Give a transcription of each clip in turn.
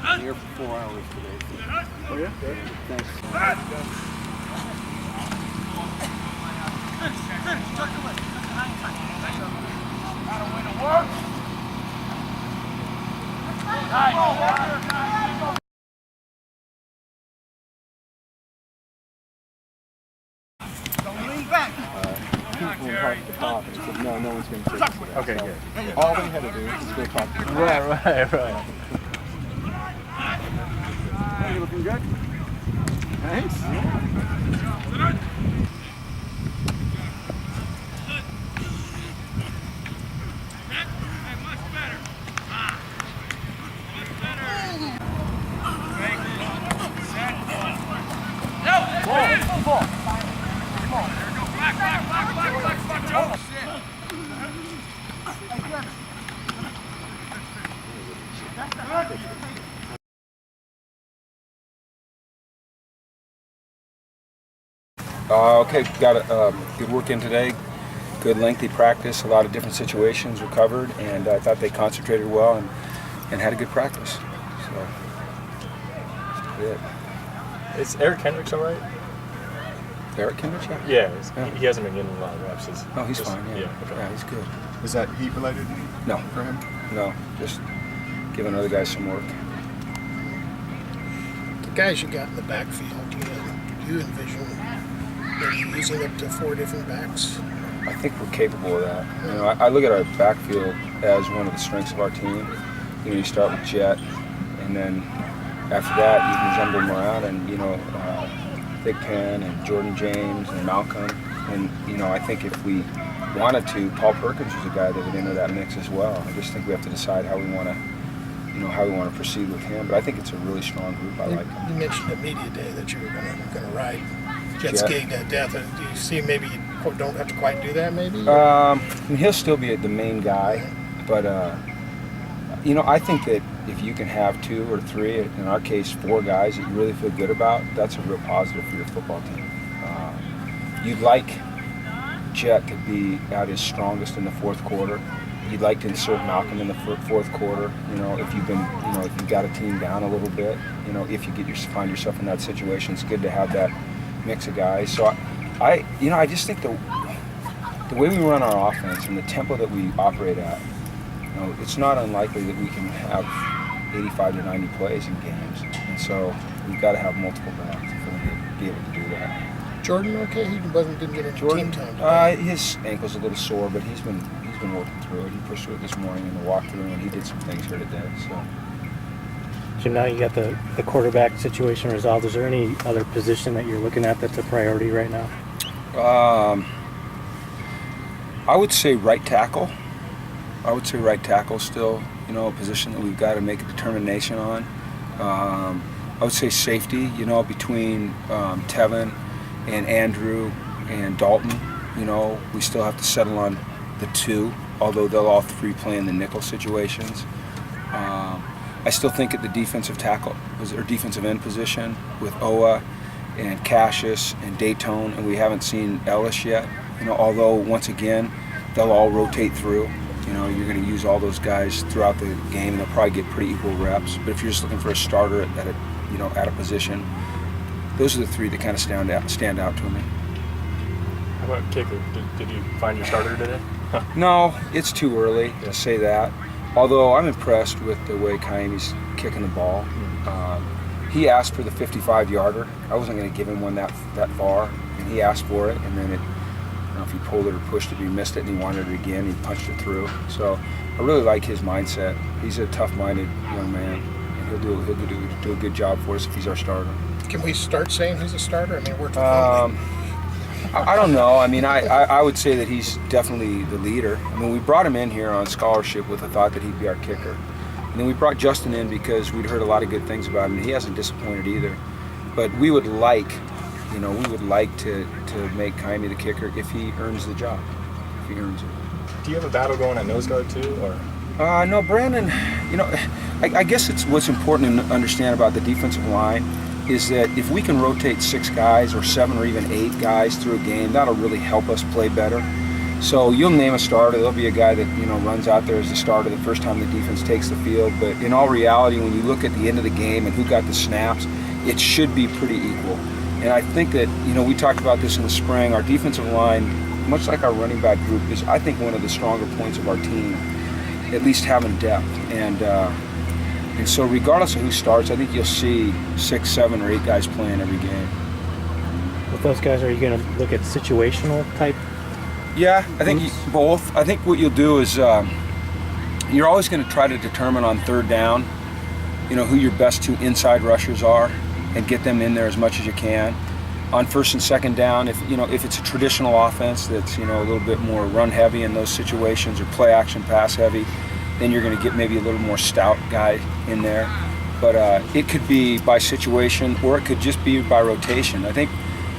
I'm here for 4 hours today. Oh yeah? Thanks. Don't lean back. People were talking to the top and he said, no one's going to take us to that. Okay, So good. all they had to do was go talk to the top. Right. Hey, you looking good? Thanks. Okay, got a good work in today. Good lengthy practice. A lot of different situations were covered, and I thought they concentrated well and had a good practice. So that's it. Is Eric Hendricks all right? Eric Kendrick? Yeah, he hasn't been getting a lot of reps. Oh, he's fine. Yeah, okay. Yeah, he's good. Is that heat related No, for him? no, just giving other guys some work. The guys you got in the backfield, do you envision maybe using up to 4 different backs? I think we're capable of that. You know, I look at our backfield as one of the strengths of our team. You know, you start with Jet, and then after that you can jumble them around, and Big Pen and Jordan James and Malcolm, and I think if we wanted to, Paul Perkins was a guy that would enter that mix as well. I just think we have to decide how we want to proceed with him. But I think it's a really strong group. I like him. You mentioned at media day that you were going to ride jet skiing to death. Do you see maybe you don't have to quite do that? Maybe. He'll still be the main guy, but I think that if you can have 2 or 3, in our case 4 guys that you really feel good about, that's a real positive for your football team. You'd like Jet to be at his strongest in the fourth quarter. You'd like to insert Malcolm in the fourth quarter. If you've got a team down a little bit, if you find yourself in that situation, it's good to have that mix of guys. So I just think the way we run our offense and the tempo that we operate at, it's not unlikely that we can have 85 to 90 plays in games, and so we've got to have multiple backs for them to be able to do that. Jordan, okay, didn't get into team time today. His ankle's a little sore, but he's been working through it. He pushed through it this morning in the walkthrough, and he did some things here today. So, Jim, now you got the quarterback situation resolved. Is there any other position that you're looking at that's a priority right now? I would say right tackle. Still, a position that we've got to make a determination on. I would say safety, between Devin and Andrew and Dalton. We still have to settle on the 2, although they'll all 3 play in the nickel situations. I still think at the defensive end position with Oa and Cassius and Dayton, and we haven't seen Ellis yet. Although once again they'll all rotate through. You're going to use all those guys throughout the game, and they'll probably get pretty equal reps. But if you're just looking for a starter at a position, those are the 3 that kind of stand out to me. How about kicker? Did you find your starter today? No, it's too early to say that. Although I'm impressed with the way Kaimi's kicking the ball. He asked for the 55-yarder. I wasn't going to give him one that far, and he asked for it, and then I don't know if he pulled it or pushed it, he missed it, and he wanted it again. He punched it through. So I really like his mindset. He's a tough-minded young man, and he'll do a good job for us if he's our starter. Can we start saying he's a starter? We're too I don't know. I would say that he's definitely the leader. We brought him in here on scholarship with the thought that he'd be our kicker. And then we brought Justin in because we'd heard a lot of good things about him, and he hasn't disappointed either. But we would like to make Kaimi the kicker if he earns the job, if he earns it. Do you have a battle going at nose guard too, or? No, Brandon, I guess it's what's important to understand about the defensive line is that if we can rotate 6 guys or 7 or even 8 guys through a game, that'll really help us play better. So you'll name a starter. There'll be a guy that runs out there as the starter the first time the defense takes the field. But in all reality, when you look at the end of the game and who got the snaps, it should be pretty equal. And I think that we talked about this in the spring. Our defensive line, much like our running back group, is I think one of the stronger points of our team, at least having depth. And so regardless of who starts, I think you'll see 6, 7, or 8 guys playing every game. With those guys, are you going to look at situational type? Yeah, I think both. I think what you'll do is you're always going to try to determine on third down, who your best 2 inside rushers are and get them in there as much as you can. On first and second down, if it's a traditional offense that's a little bit more run heavy in those situations or play action pass heavy, then you're going to get maybe a little more stout guy in there. But it could be by situation or it could just be by rotation. I think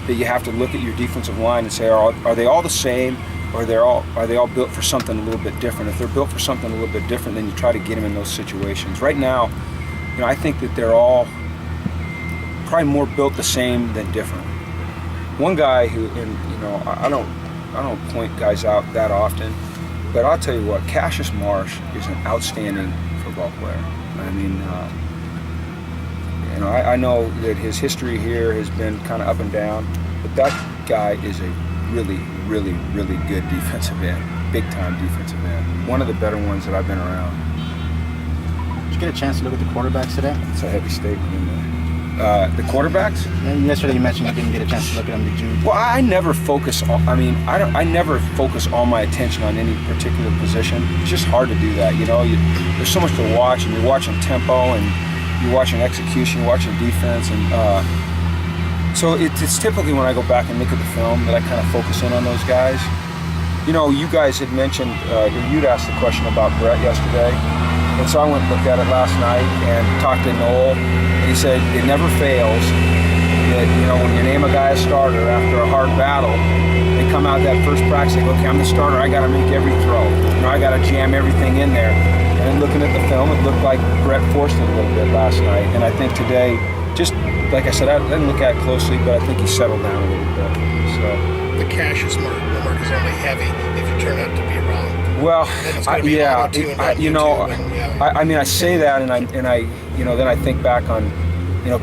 that you have to look at your defensive line and say, are they all the same, or are they all built for something a little bit different? If they're built for something a little bit different, then you try to get them in those situations. Right now, I think that they're all probably more built the same than different. One guy who, I don't point guys out that often, but I'll tell you what, Cassius Marsh is an outstanding football player. I mean, I know that his history here has been kind of up and down, but that guy is a really, really, really good defensive end, big-time defensive end. One of the better ones that I've been around. Did you get a chance to look at the quarterbacks today? It's a heavy statement, isn't it? The quarterbacks? Yesterday you mentioned you didn't get a chance to look at them. Did you? Well, I never focus on. I never focus all my attention on any particular position. It's just hard to do that. There's so much to watch, and you're watching tempo, and you're watching execution, you're watching defense, and so it's typically when I go back and look at the film that I kind of focus in on those guys. You guys had mentioned, you'd asked the question about Brett yesterday, and so I went and looked at it last night and talked to Noel, and he said it never fails that, when you name a guy a starter after a hard battle, they come out that first practice, they go, okay, I'm the starter, I got to make every throw. I got to jam everything in there. And looking at the film, it looked like Brett forced it a little bit last night, and I think today, just like I said, I didn't look at it closely, but I think he settled down a little bit. So The Cassius mark is only heavy if you turn out to be wrong. Well, I I say that, and I then I think back on,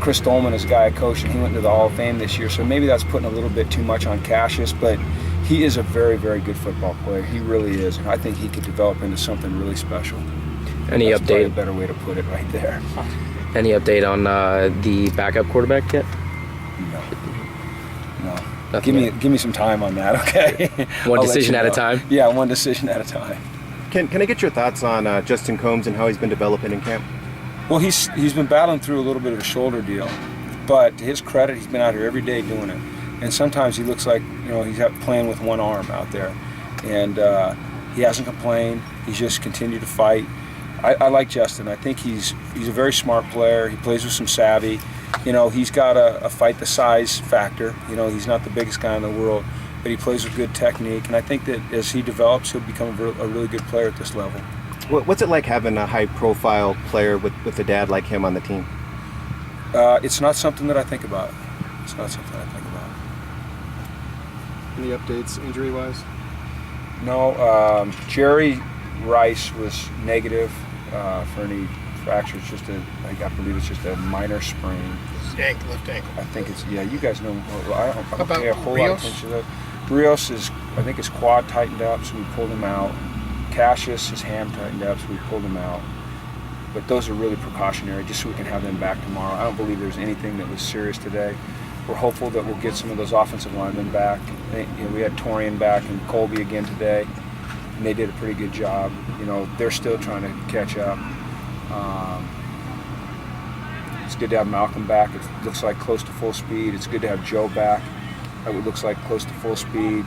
Chris Dolman is a guy I coached, and he went to the Hall of Fame this year. So maybe that's putting a little bit too much on Cassius, but he is a very, very good football player. He really is, and I think he could develop into something really special. Any That's probably update? a better way to put it right there. Any update on the backup quarterback yet? No. Nothing Give me some time on that, okay? One I'll let decision you at a know. time? Yeah, one decision at a time. Can I get your thoughts on Justin Combs and how he's been developing in camp? Well, he's been battling through a little bit of a shoulder deal, but to his credit, he's been out here every day doing it. And sometimes he looks like he's playing with one arm out there, and he hasn't complained. He's just continued to fight. I like Justin. I think he's a very smart player. He plays with some savvy. He's got a fight the size factor. He's not the biggest guy in the world, but he plays with good technique. And I think that as he develops, he'll become a really good player at this level. What's it like having a high-profile player with a dad like him on the team? It's not something that I think about. It's not something I think about. Any updates injury-wise? No. Jerry Rice was negative for any fractures. I believe it's just a minor sprain. Left ankle. I think it's, you guys know. I don't About pay a whole lot Rios? of attention to that. Rios I think his quad tightened up, so we pulled him out. Cassius, his ham tightened up, so we pulled him out. But those are really precautionary, just so we can have them back tomorrow. I don't believe there's anything that was serious today. We're hopeful that we'll get some of those offensive linemen back. We had Torian back and Colby again today, and they did a pretty good job. They're still trying to catch up. It's good to have Malcolm back. It looks like close to full speed. It's good to have Joe back. It looks like close to full speed.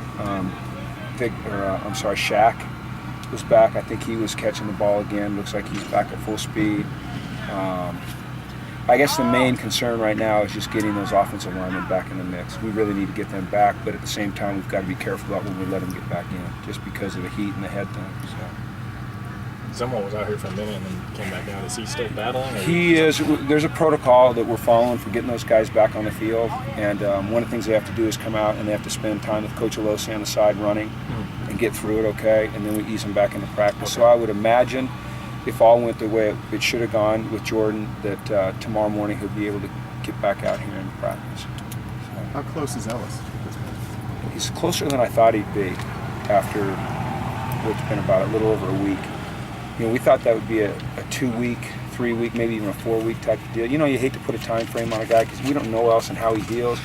Shaq was back. I think he was catching the ball again. Looks like he's back at full speed. I guess the main concern right now is just getting those offensive linemen back in the mix. We really need to get them back, but at the same time, we've got to be careful about when we let them get back in, just because of the heat and the head thing. Someone was out here for a minute and then came back out. Is he still battling? Or He is. There's a protocol that we're following for getting those guys back on the field, and one of the things they have to do is come out and they have to spend time with Coach Lucien on the side running and and get through it okay, and then we ease him back into practice. So I would imagine if all went the way it should have gone with Jordan, that tomorrow morning he'll be able to get back out here into practice. So, How close is Ellis at this point? he's closer than I thought he'd be after what's been about a little over a week. We thought that would be a 2-week, 3-week, maybe even a 4-week type of deal. You hate to put a time frame on a guy because we don't know else and how he heals,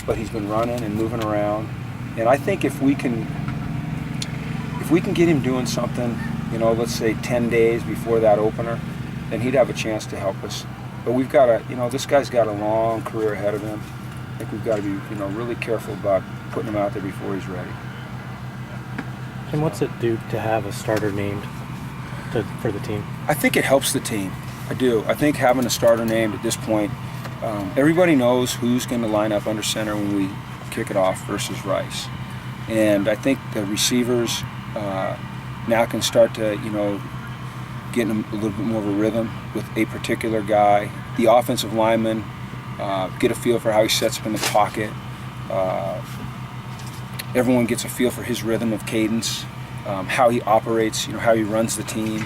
but he's been running and moving around. And I think if we can get him doing something, let's say 10 days before that opener, then he'd have a chance to help us. But we've got to, this guy's got a long career ahead of him. I think we've got to be, really careful about putting him out there before he's ready. And what's it do to have a starter named for the team? I think it helps the team. I do. I think having a starter named at this point, everybody knows who's going to line up under center when we kick it off versus Rice. And I think the receivers now can start to, get in a little bit more of a rhythm with a particular guy. The offensive linemen get a feel for how he sets up in the pocket. Everyone gets a feel for his rhythm of cadence, how he operates, how he runs the team,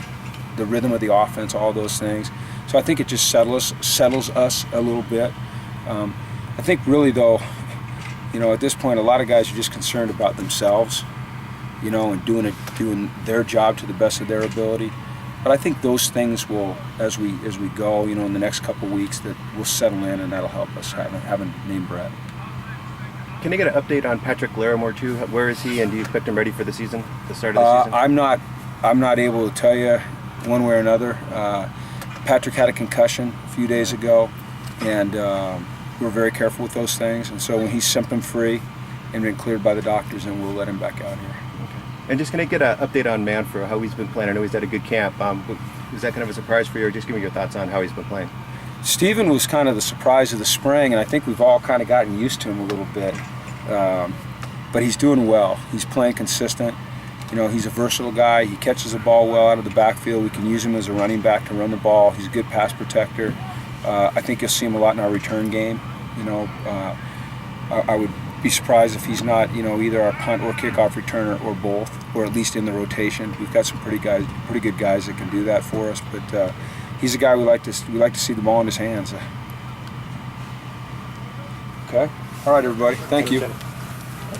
the rhythm of the offense, all those things. So I think it just settles us a little bit. I think really though, at this point, a lot of guys are just concerned about themselves, and doing their job to the best of their ability. But I think those things will, as we go, in the next couple of weeks, that will settle in, and that'll help us having named Brett. Can I get an update on Patrick Larimore too? Where is he, and do you expect him ready for the season, the start of the season? I'm not able to tell you one way or another. Patrick had a concussion a few days ago, and we're very careful with those things. And so when he's symptom-free and been cleared by the doctors, then we'll let him back out here. And just can I get an update on Manfred, how he's been playing? I know he's had a good camp. Was that kind of a surprise for you, or just give me your thoughts on how he's been playing? Steven was kind of the surprise of the spring, and I think we've all kind of gotten used to him a little bit. But he's doing well. He's playing consistent. He's a versatile guy. He catches the ball well out of the backfield. We can use him as a running back to run the ball. He's a good pass protector. I think you'll see him a lot in our return game. I would be surprised if he's not, either our punt or kickoff returner or both, or at least in the rotation. We've got some pretty good guys that can do that for us. But he's a guy we like to see the ball in his hands. Okay. All right, everybody. Thank you.